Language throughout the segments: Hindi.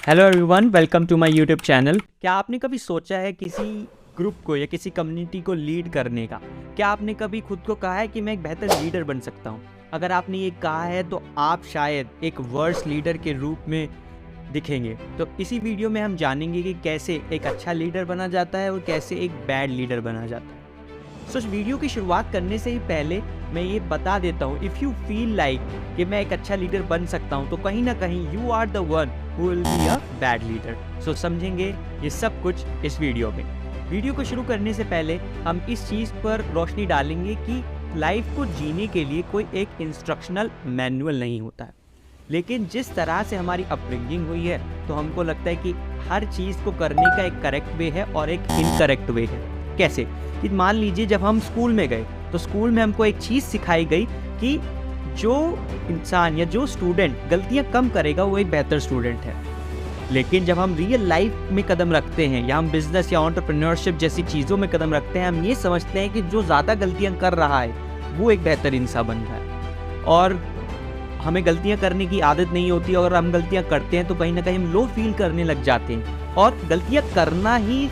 Hello everyone, welcome to my YouTube channel. क्या आपने कभी सोचा है किसी ग्रुप को या किसी कम्युनिटी को लीड करने का? क्या आपने कभी खुद को कहा है कि मैं एक बेहतर लीडर बन सकता हूँ? अगर आपने ये कहा है तो आप शायद एक वर्स लीडर के रूप में दिखेंगे। तो इसी वीडियो में हम जानेंगे कि कैसे एक अच्छा लीडर बना जाता है और कैसे एक बैड लीडर बना जाता है। इस वीडियो की शुरुआत करने से ही पहले मैं ये बता देता हूँ, इफ़ यू फील लाइक कि मैं एक अच्छा लीडर बन सकता हूँ तो कहीं ना कहीं you are the one who will be a bad leader. So समझेंगे ये सब कुछ इस वीडियो में। वीडियो को शुरू करने से पहले हम इस चीज़ पर रोशनी डालेंगे कि लाइफ को जीने के लिए कोई एक इंस्ट्रक्शनल मैनुअल नहीं होता है, लेकिन जिस तरह से हमारी अपब्रिंगिंग हुई है तो हमको लगता है कि हर चीज़ को करने का एक करेक्ट वे है और एक इनकरेक्ट वे है। कैसे कि मान लीजिए जब हम स्कूल में गए तो स्कूल में हमको एक चीज़ सिखाई गई कि जो इंसान या जो स्टूडेंट गलतियां कम करेगा वो एक बेहतर स्टूडेंट है। लेकिन जब हम रियल लाइफ में कदम रखते हैं या हम बिजनेस या एंटरप्रेन्योरशिप जैसी चीज़ों में कदम रखते हैं, हम ये समझते हैं कि जो ज़्यादा गलतियां कर रहा है वो एक बेहतर इंसान बन रहा है और हमें गलतियां करने की आदत नहीं होती। और हम गलतियां करते हैं तो कहीं ना कहीं हम लो फील करने लग जाते हैं। और गलतियां करना ही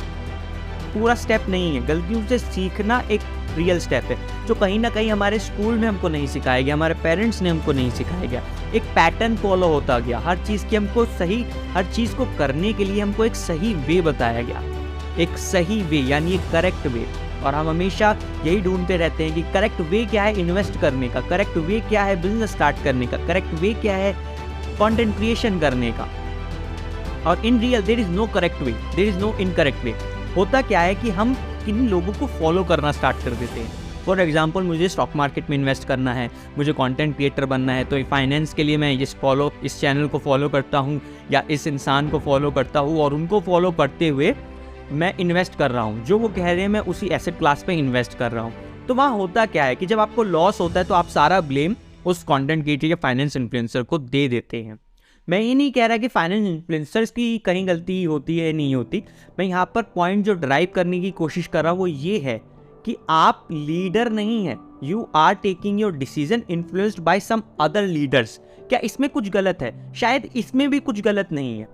पूरा स्टेप नहीं है, गलतियों से सीखना एक रियल स्टेप है जो कहीं ना कहीं हमारे स्कूल में हमको नहीं सिखाया गया, हमारे पेरेंट्स ने हमको नहीं सिखाया गया। एक पैटर्न फॉलो होता गया, हर चीज़ की हमको हर चीज़ को करने के लिए हमको एक सही वे बताया गया, एक सही वे यानी एक करेक्ट वे। और हम हमेशा यही ढूंढते रहते हैं कि करेक्ट वे क्या है इन्वेस्ट करने का, करेक्ट वे क्या है बिजनेस स्टार्ट करने का, करेक्ट वे क्या है कंटेंट क्रिएशन करने का। और in real there is no correct way, there is no incorrect way. होता क्या है कि हम किन लोगों को फॉलो करना स्टार्ट कर देते हैं। फॉर एग्जाम्पल, मुझे स्टॉक मार्केट में इन्वेस्ट करना है, मुझे कंटेंट क्रिएटर बनना है, तो फाइनेंस के लिए मैं इस चैनल को फॉलो करता हूँ या इस इंसान को फॉलो करता हूँ और उनको फॉलो करते हुए मैं इन्वेस्ट कर रहा हूँ। जो वो कह रहे हैं मैं उसी एसेट क्लास पे इन्वेस्ट कर रहा हूँ। तो वहाँ होता क्या है कि जब आपको लॉस होता है तो आप सारा ब्लेम उस कंटेंट क्रिएटर या फाइनेंस इन्फ्लुएंसर को दे देते हैं। मैं ये नहीं कह रहा कि फाइनेंस इन्फ्लुएंसर्स की कहीं गलती होती है नहीं होती। मैं यहाँ पर पॉइंट जो ड्राइव करने की कोशिश कर रहा हूँ वो ये है कि आप लीडर नहीं है, you are taking your decision influenced by some other leaders. क्या इसमें कुछ गलत है? शायद इसमें भी कुछ गलत नहीं है।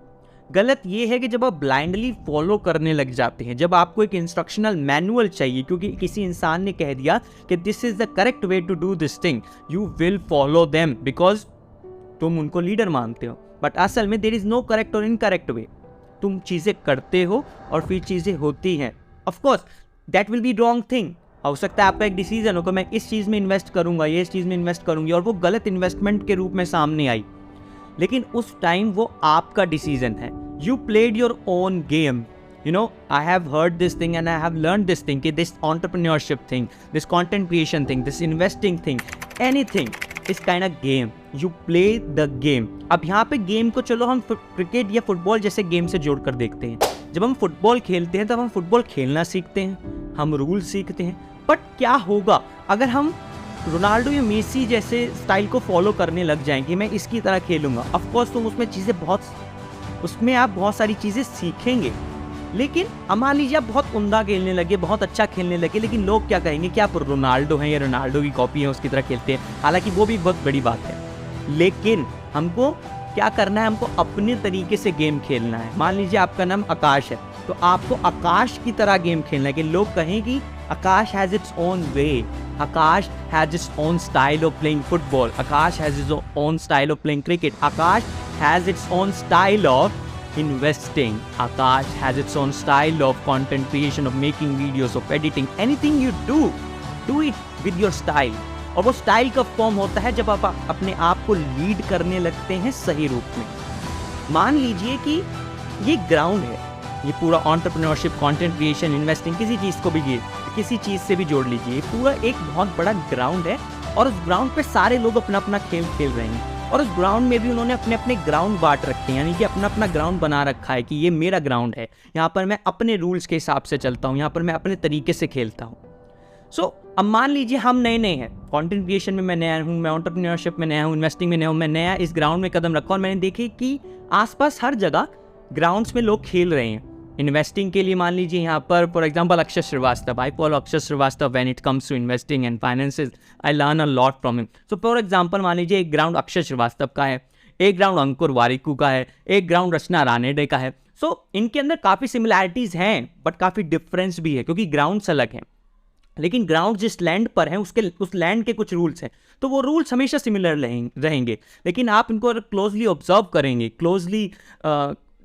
गलत ये है कि जब आप ब्लाइंडली फॉलो करने लग जाते हैं, जब आपको एक इंस्ट्रक्शनल मैनुअल चाहिए क्योंकि किसी इंसान ने कह दिया कि this is the correct way to do this thing, you will follow them because तुम उनको लीडर मानते हो। बट असल में देयर इज नो करेक्ट और इनकरेक्ट वे। तुम चीज़ें करते हो और फिर चीज़ें होती हैं। Of course that will be wrong thing. हो सकता है आपका एक डिसीजन हो कि मैं इस चीज़ में इन्वेस्ट करूंगा, ये इस चीज़ में इन्वेस्ट करूंगी, और वो गलत इन्वेस्टमेंट के रूप में सामने आई, लेकिन उस टाइम वो आपका डिसीजन है। You played your own game. You know, I have heard this thing and I have learned this thing, this entrepreneurship thing, this content creation thing, this investing thing, anything is kind of game. You play the game. अब यहाँ पे गेम को चलो हम क्रिकेट या फुटबॉल जैसे गेम से जोड़ कर देखते हैं। जब हम फुटबॉल खेलते हैं तब हम फुटबॉल खेलना सीखते हैं, हम रूल सीखते हैं। बट क्या होगा अगर हम रोनाल्डो या मेसी जैसे स्टाइल को फॉलो करने लग जाएं कि मैं इसकी तरह खेलूंगा? ऑफकोर्स तुम उसमें आप बहुत सारी चीज़ें सीखेंगे, लेकिन मान लीजिए आप बहुत उम्दा खेलने लगे, बहुत अच्छा खेलने लगे, लेकिन लोग क्या कहेंगे कि आप रोनाल्डो हैं या रोनाल्डो की कॉपी है, उसकी तरह खेलते हैं। हालांकि वो भी बहुत बड़ी बात है, लेकिन हमको क्या करना है, हमको अपने तरीके से गेम खेलना है। मान लीजिए आपका नाम आकाश है तो आपको आकाश की तरह गेम खेलना है कि लोग कहें कि Akash has its own way, Akash has its own style of playing football, Akash has its own style of playing cricket, Akash has its own style of investing, Akash has its own style of content creation, of making videos, of editing. Anything you do it with your style. और वो स्टाइल का फॉर्म होता है जब आप अपने आप को लीड करने लगते हैं सही रूप में। मान लीजिए कि ये ग्राउंड है, ये पूरा एंटरप्रेन्योरशिप, कंटेंट क्रिएशन, इन्वेस्टिंग, किसी चीज़ से भी जोड़ लीजिए, ये पूरा एक बहुत बड़ा ग्राउंड है और उस ग्राउंड पे सारे लोग अपना अपना खेल खेल रहे हैं। और उस ग्राउंड में भी उन्होंने अपने अपने ग्राउंड बांट रखे हैं, यानी कि अपना अपना ग्राउंड बना रखा है कि ये मेरा ग्राउंड है, यहाँ पर मैं अपने रूल्स के हिसाब से चलता हूँ, यहाँ पर मैं अपने तरीके से खेलता हूँ। अब मान लीजिए हम नए हैं, कंटेंट क्रिएशन में मैं नया हूँ, मैं एंटरप्रेन्योरशिप में नया हूँ, इन्वेस्टिंग में नया हूँ, मैं नया इस ग्राउंड में कदम रखा और मैंने देखे कि आसपास हर जगह ग्राउंड्स में लोग खेल रहे हैं। इन्वेस्टिंग के लिए मान लीजिए यहाँ पर for example Akshay Srivastava, I follow Akshay Srivastava when it comes to investing and finances, I learn a lot from him. So for example मान लीजिए एक ग्राउंड अक्षय श्रीवास्तव का है, एक ग्राउंड अंकुर वारिकू का है, एक ग्राउंड रचना रानेडे का है। सो इनके अंदर काफ़ी सिमिलैरिटीज़ हैं बट काफ़ी डिफरेंस भी है क्योंकि ग्राउंड्स अलग हैं, लेकिन ग्राउंड जिस लैंड पर है उस लैंड के कुछ रूल्स हैं, तो वो रूल्स हमेशा सिमिलर रहेंगे। लेकिन आप इनको क्लोजली ऑब्जर्व करेंगे, क्लोजली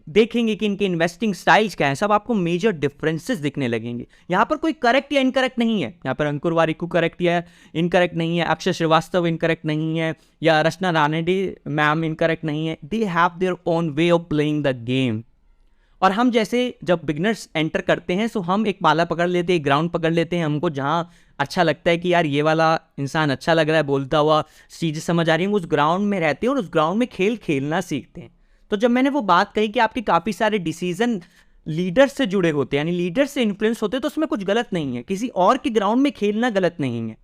देखेंगे कि इनके इन्वेस्टिंग स्टाइल्स क्या है, सब आपको मेजर डिफरेंसेस दिखने लगेंगे। यहाँ पर कोई करेक्ट या इनकरेक्ट नहीं है, यहाँ पर अंकुर वारिकू करेक्ट या इनकरेक्ट नहीं है, अक्षय श्रीवास्तव इनकरेक्ट नहीं है, या रचना रानेडे मैम इनकरेक्ट नहीं है। दे have their own way of playing the game. और हम जैसे जब बिगनर्स एंटर करते हैं सो हम एक माला पकड़ लेते हैं, एक ग्राउंड पकड़ लेते हैं, हमको जहाँ अच्छा लगता है कि यार ये वाला इंसान अच्छा लग रहा है, बोलता हुआ चीज़ें समझ आ रही हैं, उस ग्राउंड में रहते हैं और उस ग्राउंड में खेल खेलना सीखते हैं। तो जब मैंने वो बात कही कि आपके काफ़ी सारे डिसीजन लीडर से जुड़े होते हैं, यानी लीडर से इन्फ्लुएंस होते हैं, तो उसमें कुछ गलत नहीं है, किसी और के ग्राउंड में खेलना गलत नहीं है।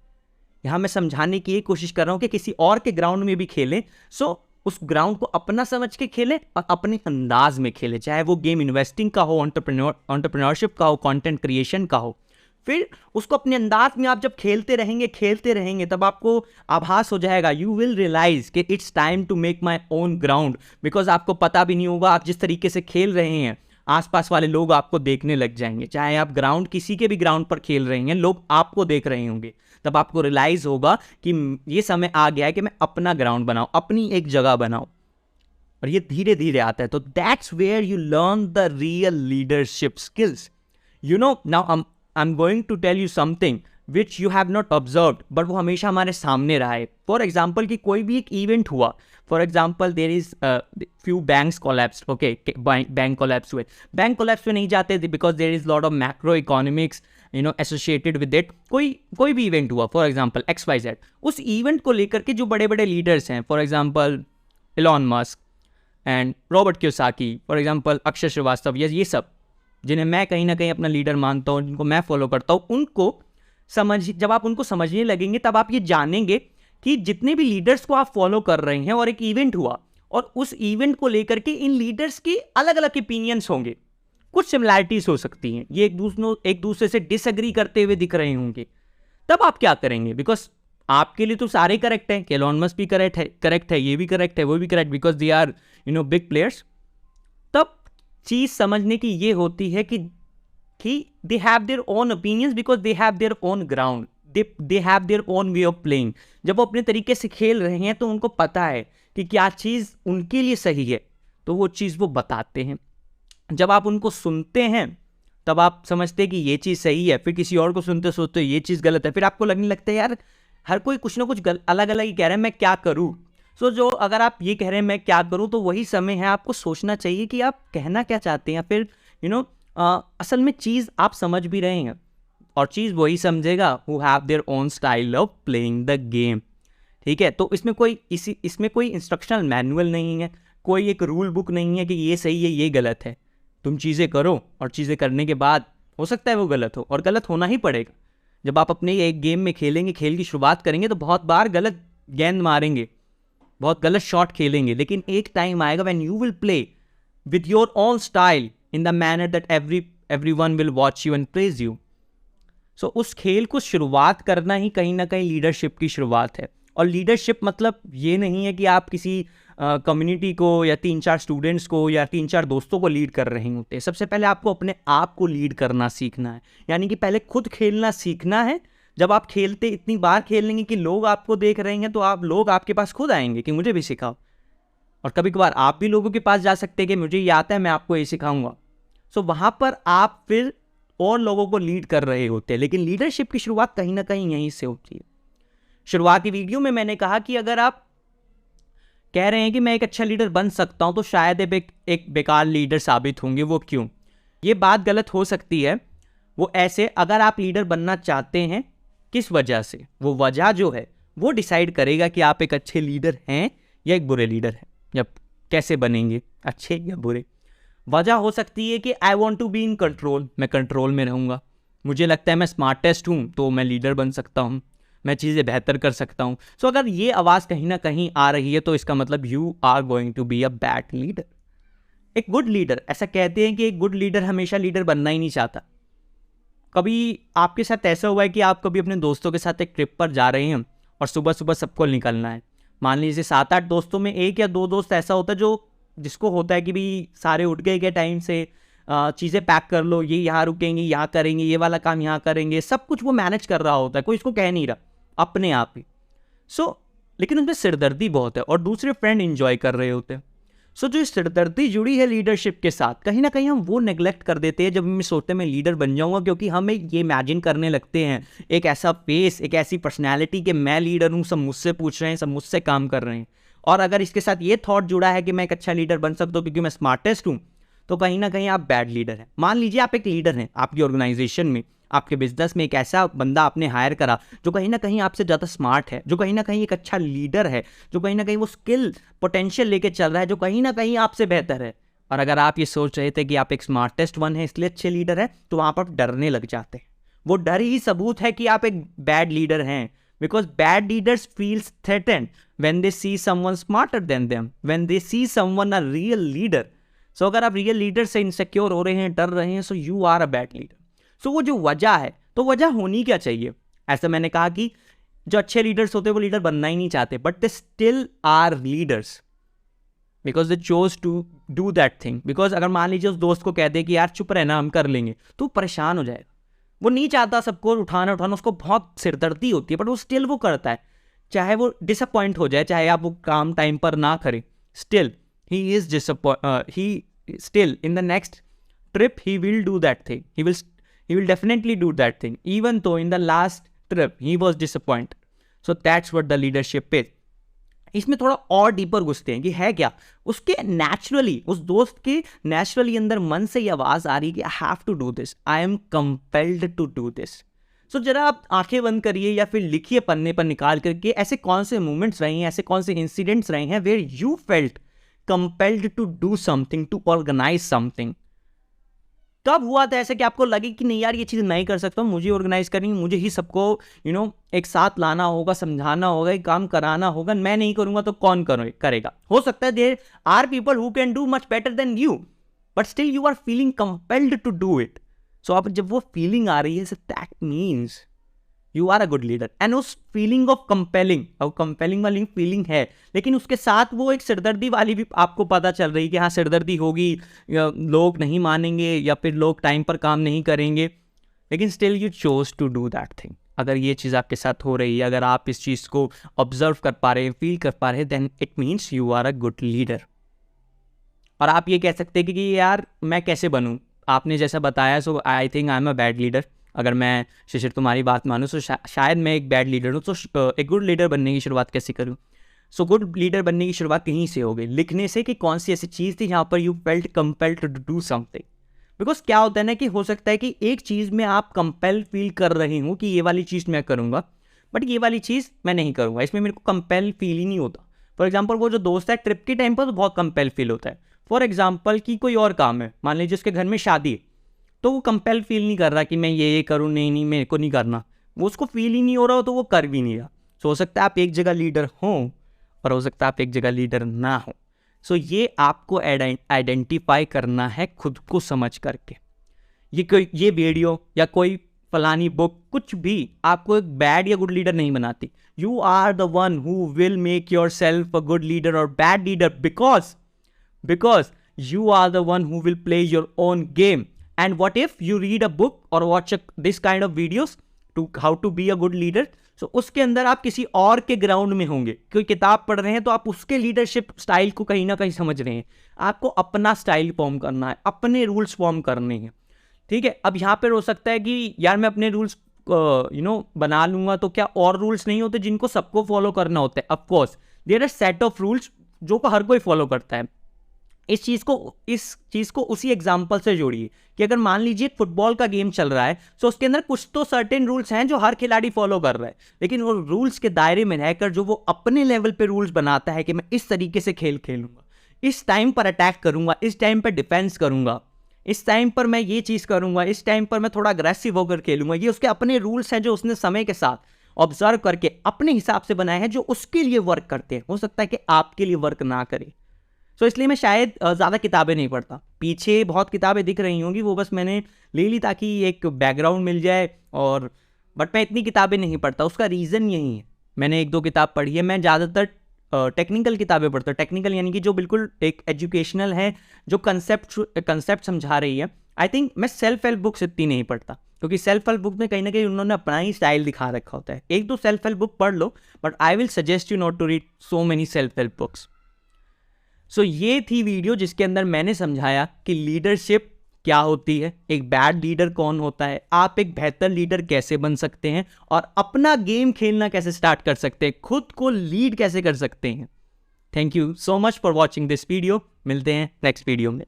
यहाँ मैं समझाने की कोशिश कर रहा हूँ कि किसी और के ग्राउंड में भी खेलें, सो उस ग्राउंड को अपना समझ के खेले और अपने अंदाज में खेले, चाहे वो गेम इन्वेस्टिंग का हो, एंटरप्रेन्योरशिप का हो, कंटेंट क्रिएशन का हो। फिर उसको अपने अंदाज में आप जब खेलते रहेंगे तब आपको आभास हो जाएगा, यू विल रियलाइज कि it's time to make my own ground. Because आपको पता भी नहीं होगा आप जिस तरीके से खेल रहे हैं, आसपास वाले लोग आपको देखने लग जाएंगे। चाहे आप ग्राउंड किसी के भी ग्राउंड पर खेल रहे हैं, लोग आपको देख रहे होंगे, तब आपको रियलाइज होगा कि ये समय आ गया है कि मैं अपना ग्राउंड बनाऊं, अपनी एक जगह बनाऊं। और ये धीरे धीरे आता है। तो that's where you learn the real leadership skills. You know, now I am going to tell you something which you have not observed, but वो हमेशा हमारे सामने रहा है। फॉर एग्जाम्पल कि कोई भी एक इवेंट हुआ, for example there is few banks collapse, okay, bank collapse हुए। बैंक कोलैप्स में नहीं जाते थे because there is lot of macro economics associated with it. कोई भी इवेंट हुआ, फॉर एग्जाम्पल XYZ, उस इवेंट को लेकर के जो बड़े बड़े लीडर्स हैं, for example Elon Musk and Robert Kiyosaki, for example Akshay Srivastava, ये सब जिन्हें मैं कहीं ना कहीं अपना लीडर मानता हूँ, जिनको मैं फॉलो करता हूँ, उनको जब आप उनको समझने लगेंगे तब आप ये जानेंगे कि जितने भी लीडर्स को आप फॉलो कर रहे हैं और एक इवेंट हुआ और उस इवेंट को लेकर के इन लीडर्स की अलग अलग ओपिनियंस होंगे, कुछ सिमिलैरिटीज हो सकती हैं, ये एक दूसरे से डिसएग्री करते हुए दिख रहे होंगे। तब आप क्या करेंगे? बिकॉज आपके लिए तो सारे करेक्ट हैं, कि एलॉन मस्क भी करेक्ट है, ये भी करेक्ट है, वो भी correct, because they are big players. तब चीज समझने की ये होती है कि they have their own opinions because they have their own ground, they have their own way of playing. जब वो अपने तरीके से खेल रहे हैं तो उनको पता है कि क्या चीज़ उनके लिए सही है, तो वो चीज़ वो बताते हैं। जब आप उनको सुनते हैं तब आप समझते हैं कि ये चीज़ सही है, फिर किसी और को सुनते सोचते ये चीज़ गलत है, फिर आपको लगने लगता है यार हर कोई कुछ ना कुछ अलग अलग ही कह रहा है, मैं क्या करूँ। सो जो अगर आप ये कह रहे हैं मैं क्या करूँ, तो वही समय है आपको सोचना चाहिए कि आप कहना क्या चाहते हैं। फिर असल में चीज़ आप समझ भी रहे हैं और चीज़ वही समझेगा who have their own style of playing the game. ठीक है, तो इसमें कोई इंस्ट्रक्शनल मैनुअल नहीं है, कोई एक रूल बुक नहीं है कि ये सही है ये गलत है। तुम चीज़ें करो और चीज़ें करने के बाद हो सकता है वो गलत हो, और गलत होना ही पड़ेगा। जब आप अपने एक गेम में खेलेंगे, खेल की शुरुआत करेंगे तो बहुत बार गलत गेंद मारेंगे, बहुत गलत शॉट खेलेंगे, लेकिन एक टाइम आएगा when you will play with your own style in the manner that everyone will watch you and praise you. So उस खेल को शुरुआत करना ही कहीं ना कहीं लीडरशिप की शुरुआत है। और लीडरशिप मतलब ये नहीं है कि आप किसी कम्युनिटी को या 3-4 स्टूडेंट्स को या 3-4 दोस्तों को लीड कर रहे होते हैं। सबसे पहले आपको अपने आप को लीड करना सीखना है, यानी कि पहले खुद खेलना सीखना है। जब आप खेलते इतनी बार खेल लेंगे कि लोग आपको देख रहे हैं, तो लोग आपके पास खुद आएंगे कि मुझे भी सिखाओ। और कभी कभार आप भी लोगों के पास जा सकते हैं कि मुझे ये आता है, मैं आपको ये सिखाऊंगा। सो वहाँ पर आप फिर और लोगों को लीड कर रहे होते हैं। लेकिन लीडरशिप की शुरुआत कहीं ना कहीं यहीं से होती है। शुरुआती वीडियो में मैंने कहा कि अगर आप कह रहे हैं कि मैं एक अच्छा लीडर बन सकता हूं, तो शायद एक बेकार लीडर साबित होंगे। वो क्यों? ये बात गलत हो सकती है। वो ऐसे, अगर आप लीडर बनना चाहते हैं, किस वजह से, वो वजह जो है वो डिसाइड करेगा कि आप एक अच्छे लीडर हैं या एक बुरे लीडर हैं, या कैसे बनेंगे, अच्छे या बुरे। वजह हो सकती है कि I want to be in control, मैं कंट्रोल में रहूँगा, मुझे लगता है मैं स्मार्टेस्ट हूँ तो मैं लीडर बन सकता हूँ, मैं चीज़ें बेहतर कर सकता हूँ। सो अगर ये आवाज़ कहीं ना कहीं आ रही है तो इसका मतलब you are going to be a bad leader. एक गुड लीडर, ऐसा कहते हैं कि एक गुड लीडर हमेशा लीडर बनना ही नहीं चाहता। कभी आपके साथ ऐसा हुआ है कि आप कभी अपने दोस्तों के साथ एक ट्रिप पर जा रहे हैं और सुबह सुबह सबको निकलना है, मान लीजिए 7-8 दोस्तों में 1 या 2 दोस्त ऐसा होता है जो जिसको होता है कि भाई सारे उठ गए के टाइम से चीज़ें पैक कर लो, ये यहाँ रुकेंगे, यहाँ करेंगे, ये वाला काम यहाँ करेंगे, सब कुछ वो मैनेज कर रहा होता है, कोई इसको कह नहीं रहा, अपने आप ही। लेकिन उनमें सिरदर्दी बहुत है और दूसरे फ्रेंड इंजॉय कर रहे होते हैं। जो सिरदर्दी जुड़ी है लीडरशिप के साथ, कहीं ना कहीं हम वो नेग्लेक्ट कर देते हैं जब हम सोचते हैं मैं लीडर बन जाऊंगा, क्योंकि हम ये इमेजिन करने लगते हैं एक ऐसा फेस, एक ऐसी पर्सनैलिटी कि मैं लीडर हूँ, सब मुझसे पूछ रहे हैं, सब मुझसे काम कर रहे हैं। और अगर इसके साथ ये थॉट जुड़ा है कि मैं एक अच्छा लीडर बन सकता हूँ क्योंकि मैं स्मार्टेस्ट हूँ, तो कहीं ना कहीं आप बैड लीडर हैं। मान लीजिए आप एक लीडर हैं, आपकी ऑर्गेनाइजेशन में, आपके बिजनेस में एक ऐसा बंदा आपने हायर करा जो कहीं ना कहीं आपसे ज़्यादा स्मार्ट है, जो कहीं ना कहीं एक अच्छा लीडर है, जो कहीं ना कहीं वो स्किल पोटेंशियल लेके चल रहा है, जो कहीं ना कहीं आपसे बेहतर है। और अगर आप ये सोच रहे थे कि आप एक स्मार्टेस्ट वन है इसलिए अच्छे लीडर है, तो वहाँ पर डरने लग जाते हैं। वो डर ही सबूत है कि आप एक बैड लीडर हैं, because bad leaders feels threatened when they see someone smarter than them, when they see someone a real leader. अगर आप रियल लीडर से इनसिक्योर हो रहे हैं, डर रहे हैं, so you are a bad leader. वो जो वजह है, तो वजह होनी क्या चाहिए? ऐसा मैंने कहा कि जो अच्छे लीडर्स होते हैं वो लीडर बनना ही नहीं चाहते, but they still are leaders because they choose to do that thing. Because अगर मान लीजिए उस दोस्त को कह दे कि यार चुप रहना, हम कर लेंगे, तो परेशान हो जाएगा। वो नहीं चाहता सबको उठाना, उसको बहुत सिरदर्दी होती है, बट वो स्टिल वो करता है, चाहे वो डिसअपॉइंट हो जाए, चाहे आप वो काम टाइम पर ना करें, still he is he still in the next trip he will do that thing, he will definitely do that thing even though in the last trip he was disappointed. So that's what the leadership is. इसमें थोड़ा और डीपर घुसते हैं कि है क्या उसके नेचुरली, उस दोस्त के नेचुरली अंदर मन से ये आवाज़ आ रही है कि I have to do this, I am compelled to do this. जरा आप आंखें बंद करिए या फिर लिखिए पन्ने पर निकाल करके, ऐसे कौन से मोमेंट्स रहे हैं, ऐसे कौन से इंसिडेंट्स रहे हैं where you felt compelled to do something, to organise something. कब हुआ था ऐसे कि आपको लगे कि नहीं यार ये चीज़ नहीं कर सकता, मुझे ऑर्गेनाइज करनी, मुझे ही सबको एक साथ लाना होगा, समझाना होगा, एक काम कराना होगा, मैं नहीं करूंगा तो कौन करेगा? हो सकता है there are people who can do much better than you, but still you are feeling compelled to do it. अब जब वो फीलिंग आ रही है, that means you are a good leader. And उस फीलिंग ऑफ कंपेलिंग, और कंपेलिंग वाली फीलिंग है, लेकिन उसके साथ वो एक सिरदर्दी वाली भी आपको पता चल रही है कि हाँ सिरदर्दी होगी, लोग नहीं मानेंगे या फिर लोग टाइम पर काम नहीं करेंगे, लेकिन still you choose to do that thing. अगर ये चीज़ आपके साथ हो रही है, अगर आप इस चीज़ को ऑब्जर्व कर पा रहे हैं, फील कर पा रहे हैं, then it means you are a good leader. और आप ये कह सकते हैं कि यार मैं कैसे बनूँ, आपने जैसा बताया, so I think I am a bad leader. अगर मैं शिशिर तुम्हारी बात मानूँ तो शायद मैं एक बैड लीडर हूँ। तो एक गुड लीडर बनने की शुरुआत कैसे करूँ? गुड लीडर बनने की शुरुआत कहीं से हो गई, लिखने से कि कौन सी ऐसी चीज़ थी जहाँ पर you felt compelled to do something. Because क्या होता है ना कि हो सकता है कि एक चीज़ में आप कंपेल फील कर रहे हो कि ये वाली चीज़ मैं करूँगा, बट ये वाली चीज़ मैं नहीं करूँगा, इसमें मेरे को कंपेल फील ही नहीं होता। फॉर एग्जाम्पल वो जो दोस्त है, ट्रिप के टाइम पर तो बहुत कंपेल फील होता है। फॉर एग्जाम्पल कि कोई और काम है, मान लीजिए उसके घर में शादी है, तो वो कंपेल फील नहीं कर रहा कि मैं ये करूँ, नहीं मेरे को नहीं करना, वो उसको फील ही नहीं हो रहा हो तो वो कर भी नहीं रहा। हो सकता है आप एक जगह लीडर हो और हो सकता है आप एक जगह लीडर ना हो। ये आपको आइडेंटिफाई करना है खुद को समझ करके। ये वीडियो या कोई फलानी बुक कुछ भी आपको एक बैड या गुड लीडर नहीं बनाती। You are the one who will make yourself a good leader और bad leader, because you are the one who will play your own game. And what if you read a book or watch this kind of videos to how to be a good leader? So उसके अंदर आप किसी और के ग्राउंड में होंगे, कोई किताब पढ़ रहे हैं तो आप उसके लीडरशिप स्टाइल को कहीं ना कहीं समझ रहे हैं। आपको अपना स्टाइल फॉर्म करना है, अपने रूल्स फॉर्म करने हैं, ठीक है। अब यहाँ पर हो सकता है कि यार मैं अपने रूल्स बना लूंगा तो क्या और रूल्स नहीं होते जिनको सबको फॉलो करना होता है? Of course there are set of rules जो को हर कोई फॉलो करता है। इस चीज़ को उसी एग्जाम्पल से जोड़िए कि अगर मान लीजिए फुटबॉल का गेम चल रहा है तो उसके अंदर कुछ तो सर्टेन रूल्स हैं जो हर खिलाड़ी फॉलो कर रहा है, लेकिन वो रूल्स के दायरे में रहकर जो वो अपने लेवल पे रूल्स बनाता है कि मैं इस तरीके से खेलूंगा, इस टाइम पर अटैक करूंगा, इस टाइम पर डिफेंस करूंगा, इस टाइम पर मैं ये चीज़ करूंगा, इस टाइम पर मैं थोड़ा अग्रेसिव होकर खेलूंगा। ये उसके अपने रूल्स हैं जो उसने समय के साथ ऑब्जर्व करके अपने हिसाब से बनाए हैं, जो उसके लिए वर्क करते हैं। हो सकता है कि आपके लिए वर्क ना करे। इसलिए मैं शायद ज़्यादा किताबें नहीं पढ़ता। पीछे बहुत किताबें दिख रही होंगी, वो बस मैंने ले ली ताकि एक बैकग्राउंड मिल जाए, बट मैं इतनी किताबें नहीं पढ़ता। उसका रीज़न यही है, मैंने 1-2 किताब पढ़ी है। मैं ज़्यादातर टेक्निकल किताबें पढ़ते हो, टेक्निकल यानी कि जो बिल्कुल एक एजुकेशनल है, जो कंसेप्ट समझा रही है, आई थिंक मैं सेल्फ हेल्प बुक्स इतनी नहीं पढ़ता, क्योंकि सेल्फ हेल्प बुक में कहीं ना कहीं उन्होंने अपना ही स्टाइल दिखा रखा होता है। एक दो सेल्फ हेल्प बुक पढ़ लो, but I will suggest you not to read so many self help books. So ये थी वीडियो जिसके अंदर मैंने समझाया कि लीडरशिप क्या होती है, एक बैड लीडर कौन होता है, आप एक बेहतर लीडर कैसे बन सकते हैं, और अपना गेम खेलना कैसे स्टार्ट कर सकते हैं, खुद को लीड कैसे कर सकते हैं। Thank you so much for watching this video. मिलते हैं नेक्स्ट वीडियो में।